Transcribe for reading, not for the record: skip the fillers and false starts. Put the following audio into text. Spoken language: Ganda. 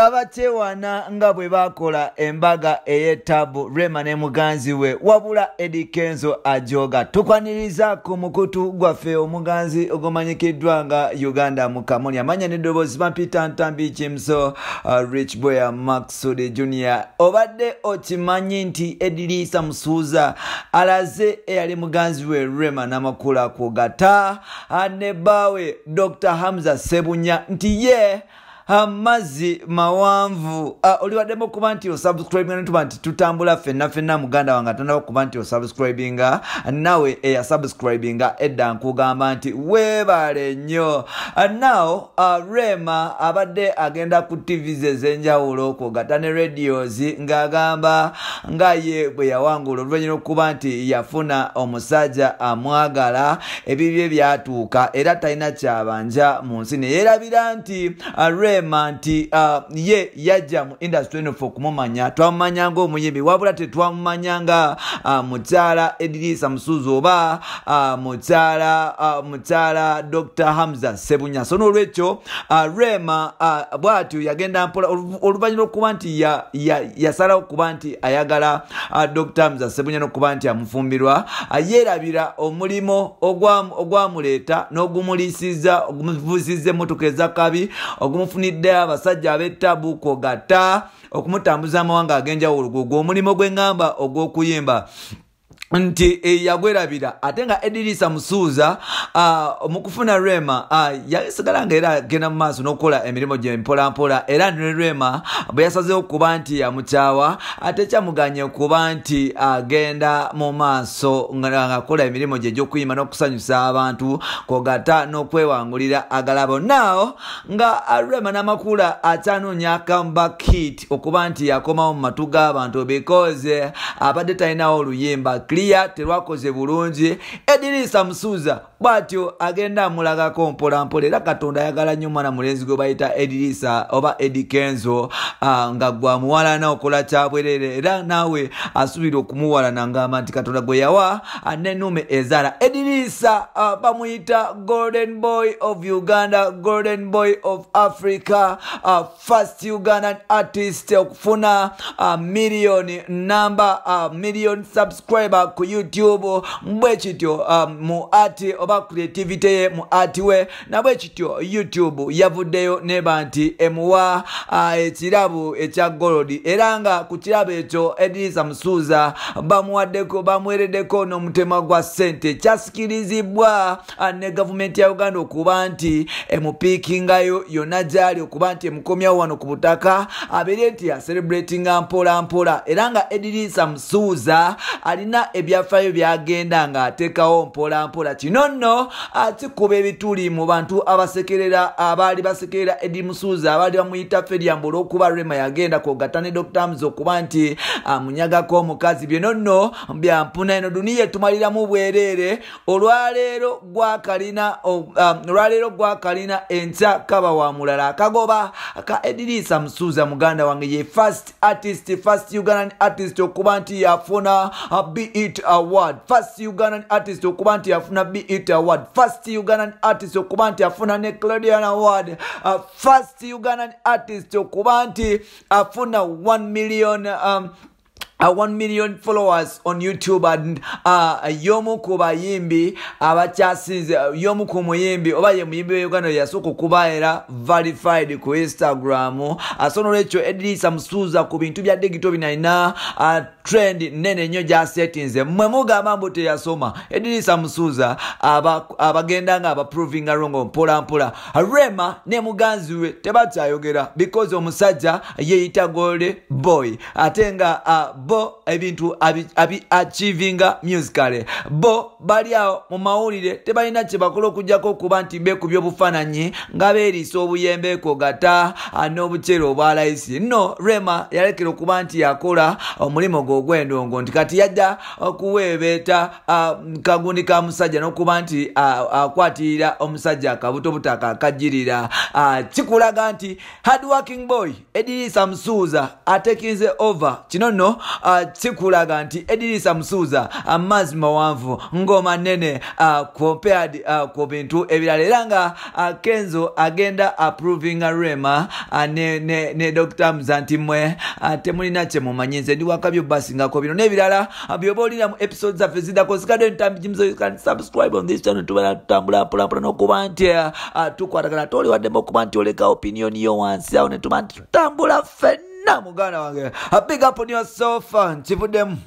abachewana nga bwe bakola embaga eyetabu Rema ne muganzi we wabula Eddie Kenzo ajoga tukwaniriza ku mukutu gwaffe omuganzi ogomanyikiddwa nga Uganda Mukamuli amanya n'eddoboozi Peter Ntambi Kimso Rich Boy Maxud Junior obadde okimanyi nti Edilisa Musuuza alaze eyali muganzi we Rema n'amakula ku gata ne bawe Dr. Hamza Sebunya nti ye amazi mawanvu oliwaddemu kuba nti osubscribinga netuba nti tutambula fenna muganda wange atondawo kuba nti osubscribinga nawe eyasubscribinga edda nkugamba nti weebale nnyo now Rema abadde agenda ku TVs ez'enjawulo kwogata ne radios ng'agamba nga ye bwe yawangula oluvannyuma okuba nti yafuna omusajja amwagala ebibye byatuuka era talina kyabanja mu nsi ne yeerabira nti nti ye yajja mu industry eno kumumanya twamumanya ng'omuyimbi wabula tetwamumanyanga mukyala Edilisa Musuuza oba mukyala Dr. Hamza Sebunya so n'olwekyo Rema bw'atyo yagenda mpola oluvannyuma okuba nti yasalawo okuba nti ayagala Dr. Hamza Sebunya n'okuba nti amufumbirwa yeerabira omulimo ogwamuleeta n'ogumuliisizza ogumuvuuzizza emmotoka ez'akabi ogumufunidde abasajja ab'ettabu kwogata okumutambuza amawanga ag'enjawulo gwo omulimu gw'engamba ogw'okuyimba nti yagwerabira ate nga Edilisa Musuuza mukufuna Rema yasigala nga era agenda mu maaso n'okukola emirimu gye mpolampola era ne Rema bwe yasazeewo okuba nti yamukyawa ate kyamuganye okuba nti agenda mu maaso ng'akola emirimu gye egy'okuyimba n'okusanyusa abantu kwogata n'okwewangulira agalabo now nga Rema n'amakula akyanoonya comeback hit okuba nti yakomawo mu matu g'abantu because abadde talinawo oluyimba terwakoze bulungi Edilisa Musuuza bwatyo agenda amulagako mpolampola era Katonda ayagala nnyo omwana mulenzi gwe bayita Edilisa oba Eddie Kenzo nga gwamuwalana okola kyabwerere era naawe asuubira okumuwalana ngamba nti Katonda gwe yawa n'ennume ezaala Edilisa bamuyita Golden Boy of Uganda, Golden Boy of Africa, first Ugandan artist okufuna million subscriber ku YouTube mbwe kityo mu ati oba creativity ye mu ati we nabwe kityo YouTube yavuddeyo neba nti emuwa ekirabo ekya gold era nga ku kirabo ekyo Edilisa Musuuza bamwereddeko n'omutema gwa ssente kyasikirizibwa ne gavumenti ya Uganda okuba nti emupiikingayo yonna gyali okuba nti emukomyawo wano ku butaka abeere nti yacelebratinga mpolampola era nga Edilisa Musuuza alina ebyafaayo byagenda nga ateekawo mpolampola kino nno kikuba ebituli mu bantu abaali basekerera Eddie Musuuza abaali bamuyita Feriambo olw'okuba Rema yagenda kwogata ne Dr. Hamza okuba nti amunyagako omukazi bino nno byampuna eno duniya etumaliramu bwereere olwaleero gwakalina enkya kaba wa mulala akagoba ka Edilisa Musuuza muganda wange ye first Ugandan artist okuba nti yafuna BET Award, first Ugandan artist okuba nti yafuna BET Award, first Ugandan artist okuba nti yafuna Nickelodeon Award, first Ugandan artist okuba nti afuna 1 million followers on YouTube and yomu ku bayimbi abakyasinze yomu ku muyimbi oba ye muyimbi wa Uganda yasooka okuba era verified ku Instagram asonolwekyo Edilisa Musuuza ku bintu bya digital binalina trend nene nnyo gya settings mwe mugamba mbu teyasoma Edilisa Musuuza abagenda nga abaprovinga wrong mpolampola Rema ne muganzi we tebakyayogera because omusajja yeyita Golden Boy ate nga bo ebintu achivinga musically bo bali awo mu mawulire tebalina kye bakola okujjako okuba nti beekubya obufaananyi nga beeriisa obuyembe kwogata n'obuceere obwalayisi no Rema yalekera okuba nti yakola omulimu gw'ogwendongo nti kati yajja okuweebeeta kagundi ka musajja n'okuba nti akwatirira omusajja akabuto butaka akajjirira kikulaga nti hard working boy Edilisa Musuuza atekinze over kino nno kikulaga nti Edrisa Musuuza amazzi mawanvu ngoma nene compared ku bintu ebirala era nga Kenzo agenda approving Rema ne Dr. Mzantimwe temulina kye mumanyi nze ndi wakabyo basingako bino n'ebirala byoba olira mu episodes zaffe ziddako zikadde ntambi jimuzo you can subscribe on this channel tubala tutambula mpolampola n'okuba nti tukwatagana toli waddemu okuba nti oleka opinion yo wansi awo ne tuba nti tutambula ffenna muganda wange big up on yourself nkivuddemu